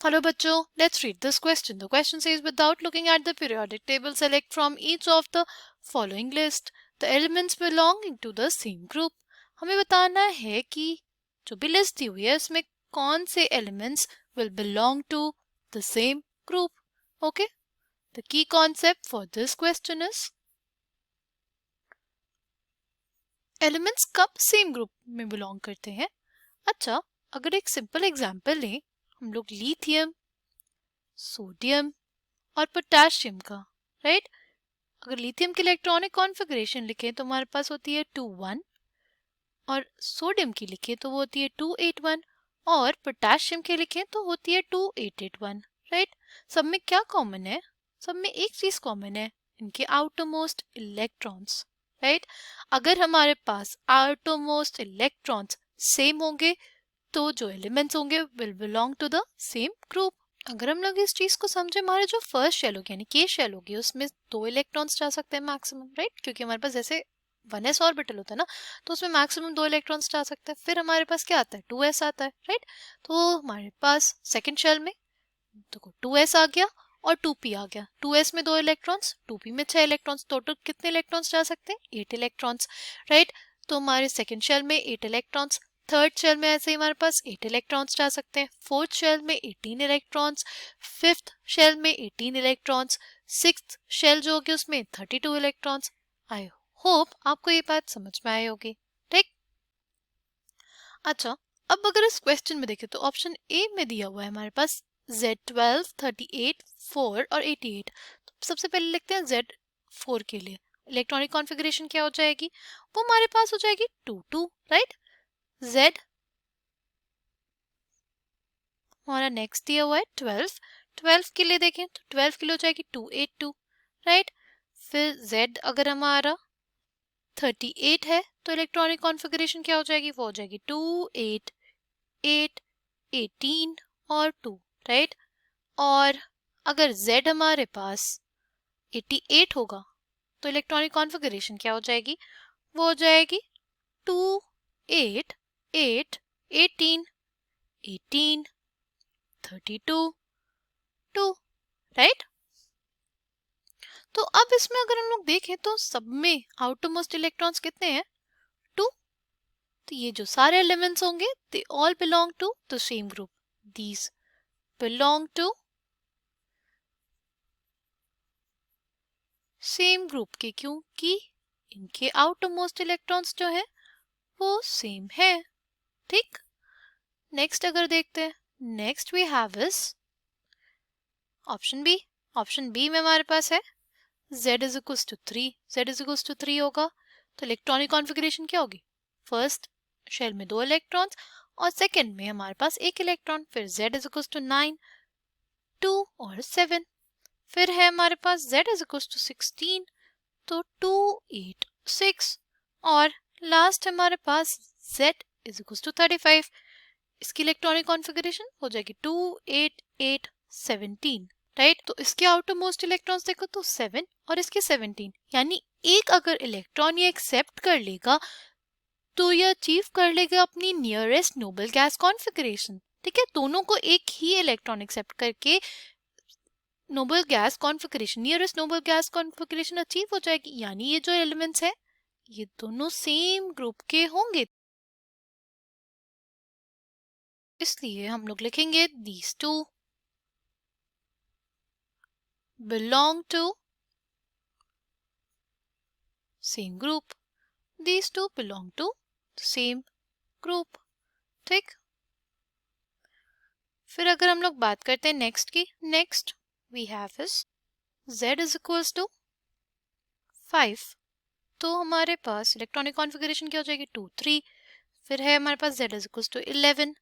Hello bachcho, let's read this question. The question says, without looking at the periodic table, select from each of the following list the elements belonging to the same group. हमें बताना है कि जो भी list दी हुई है इसमें कौन से elements will belong to the same group. Okay? The key concept for this question is elements कब same group में belong करते हैं. अच्छा, अगर एक simple example लें, हम लोग lithium, सोडियम और पोटेशियम का, राइट? अगर लिथियम की इलेक्ट्रॉनिक कॉन्फ़िगरेशन लिखें तो हमारे पास होती है 2 1 और सोडियम की लिखें तो वो होती है 2 8 1 और पोटेशियम की लिखें तो होती है 2 8 8 1, राइट? सब में क्या कॉमन है? सब में एक चीज कॉमन है, इनके आउटरमोस्ट इलेक्ट्रॉन्स, राइट? अगर हमारे पास आउटरमोस्ट इलेक्ट्रॉन्स सेम होंगे तो जो एलिमेंट्स होंगे will belong to the same group. अगर हम लोग इस चीज को समझे, हमारे जो फर्स्ट शेल होगी यानी के शेल होगी उसमें 2 इलेक्ट्रॉन्स जा सकते हैं मैक्सिमम, राइट? क्योंकि हमारे पास जैसे 1s ऑर्बिटल होता है ना, तो उसमें मैक्सिमम 2 इलेक्ट्रॉन्स जा सकते हैं. फिर हमारे पास क्या आता है, 2s आता है, राइट? तो हमारे पास सेकेंड शेल में देखो 2s आ गया और 2p आ गया. 2s में 2 इलेक्ट्रॉन्स, 2p में 6 इलेक्ट्रॉन्स, टोटल कितने इलेक्ट्रॉन्स जा सकते हैं, 8 इलेक्ट्रॉन्स, राइट? तो हमारे सेकेंड शेल में 8 इलेक्ट्रॉन्स, थर्ड शेल में ऐसे ही हमारे पास 8 इलेक्ट्रॉन्स जा सकते हैं, फोर्थ शेल में 18 इलेक्ट्रॉन्स, फिफ्थ शेल में 18 इलेक्ट्रॉन्स, सिक्स्थ शेल जो होगी उसमें 32 इलेक्ट्रॉन्स. आई होप आपको ये बात समझ में आई होगी, ठीक? अच्छा, अब अगर इस क्वेश्चन में देखें तो ऑप्शन ए में दिया हुआ है हमारे पास Z12, 38, 4 और 88. तो सबसे पहले लिखते हैं Z4 के लिए इलेक्ट्रॉनिक कॉन्फ़िगरेशन क्या हो जाएगी, वो हमारे पास हो जाएगी 2 2, राइट? Z हमारा नेक्स्ट दिया हुआ है 12, 12 के लिए देखें तो 12 के लिए हो जाएगी 282, राइट? फिर Z अगर हमारा 38 है तो इलेक्ट्रॉनिक कॉन्फ़िगरेशन क्या हो जाएगी, वो हो जाएगी 2 8 8 18 और 2, राइट? और अगर Z हमारे पास 88 होगा तो इलेक्ट्रॉनिक कॉन्फ़िगरेशन क्या हो जाएगी, वो हो जाएगी 2 8 8 18 18 32 2, राइट? तो अब इसमें अगर हम लोग देखें तो सब में आउटरमोस्ट इलेक्ट्रॉन्स कितने हैं, 2. तो ये जो सारे एलिमेंट्स होंगे they all belong to the same group. These belong to same group के, क्योंकि इनके आउटरमोस्ट इलेक्ट्रॉन्स जो है वो सेम है, ठीक? नेक्स्ट अगर देखते हैं, next we have is option B. Option B में हमारे पास है Z is equals to 3. Z is equals to 3 होगा तो इलेक्ट्रॉनिक कॉन्फ़िगरेशन क्या होगी, फर्स्ट शेल में 2 इलेक्ट्रॉन्स और सेकंड में हमारे पास 1 इलेक्ट्रॉन. फिर Z इज इक्वल्स टू 9, 2 और 7. फिर है हमारे पास Z इज इक्वल्स टू 16 तो 2 8 6 और लास्ट हमारे पास Z इज इक्वल्स टू 35. इसकी इलेक्ट्रॉनिक कॉन्फ़िगरेशन हो जाएगी 2 8 8 17, राइट? तो इसके आउटर मोस्ट इलेक्ट्रॉन्स देखो तो 7 और इसके 17, यानी एक अगर इलेक्ट्रॉन ये एक्सेप्ट कर लेगा तो ये अचीव कर लेगा अपनी नियरेस्ट नोबल गैस कॉन्फ़िगरेशन, ठीक है? दोनों को एक ही इलेक्ट्रॉन एक्सेप्ट करके noble gas configuration, nearest noble gas configuration achieve हो जाएगी, यानी ये जो एलिमेंट्स है ये दोनों सेम ग्रुप के होंगे. इसलिए हम लोग लिखेंगे these two belong to same group. These two belong to the same group, ठीक? फिर अगर हम लोग बात करते हैं नेक्स्ट की, next we have is Z is equals to 5. तो हमारे पास इलेक्ट्रॉनिक कॉन्फ़िगरेशन क्या हो जाएगी, 2 3. फिर है हमारे पास Z इज इक्वल्स टू 11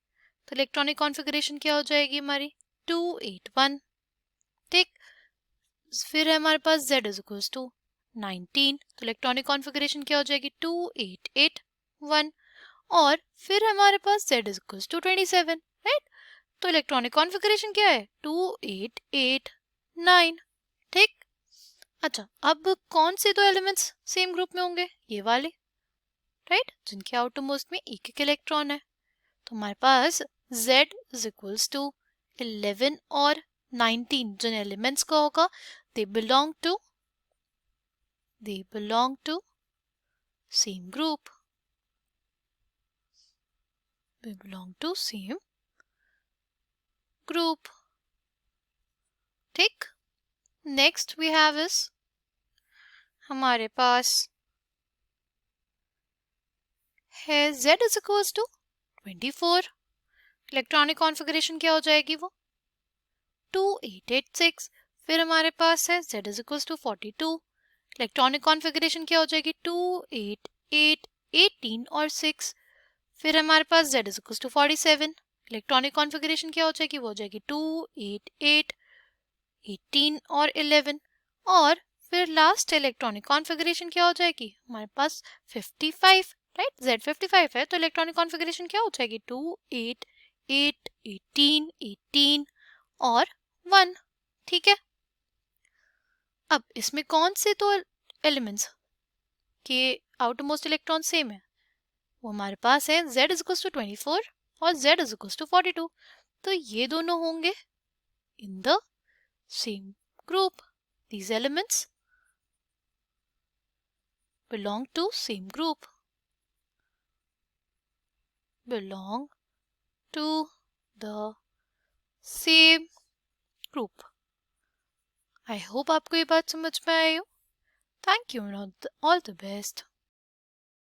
तो इलेक्ट्रॉनिक कॉन्फ़िगरेशन क्या हो जाएगी हमारी, 2 8 1, ठीक? फिर है हमारे पास Z इज इक्वल्स टू 19 तो इलेक्ट्रॉनिक कॉन्फ़िगरेशन क्या हो जाएगी, 2 8 8 1. और फिर हमारे पास Z is equals to 27, right? तो इलेक्ट्रॉनिक कॉन्फ़िगरेशन क्या है, 2 8 8 9, ठीक? अच्छा, अब कौन से दो एलिमेंट्स सेम ग्रुप में होंगे, ये वाले, राइट? जिनके आउटर मोस्ट में एक एक इलेक्ट्रॉन है. तो हमारे पास Z इज इक्वल्स टू 11 और 19 जिन एलिमेंट्स का होगा they belong to same group. They belong to same group. ठीक. Next we have is हमारे पास है Z is equals to 24. Electronic configuration क्या हो जाएगी वो 2886. फिर हमारे पास है Z is equals to 42. Electronic configuration क्या हो जाएगी 288 18 और 6. फिर हमारे पास Z is equals to 47. Electronic configuration क्या हो जाएगी वो हो जाएगी 288 18 और 11. और फिर लास्ट इलेक्ट्रॉनिक कॉन्फ़िगरेशन क्या हो जाएगी हमारे पास 55. राइट Z 55 है तो इलेक्ट्रॉनिक कॉन्फ़िगरेशन क्या हो जाएगी 288 18 18 और 1. ठीक है. अब इसमें कौन से दो एलिमेंट्स के आउटरमोस्ट इलेक्ट्रॉन सेम है वो हमारे पास है Z is equals to 24 और Z is equals to 42. तो ये दोनों होंगे in the same group. These elements belong to same group. Belong to the same group. I hope आपको ये बात समझ में आई हो. Thank you and all the best.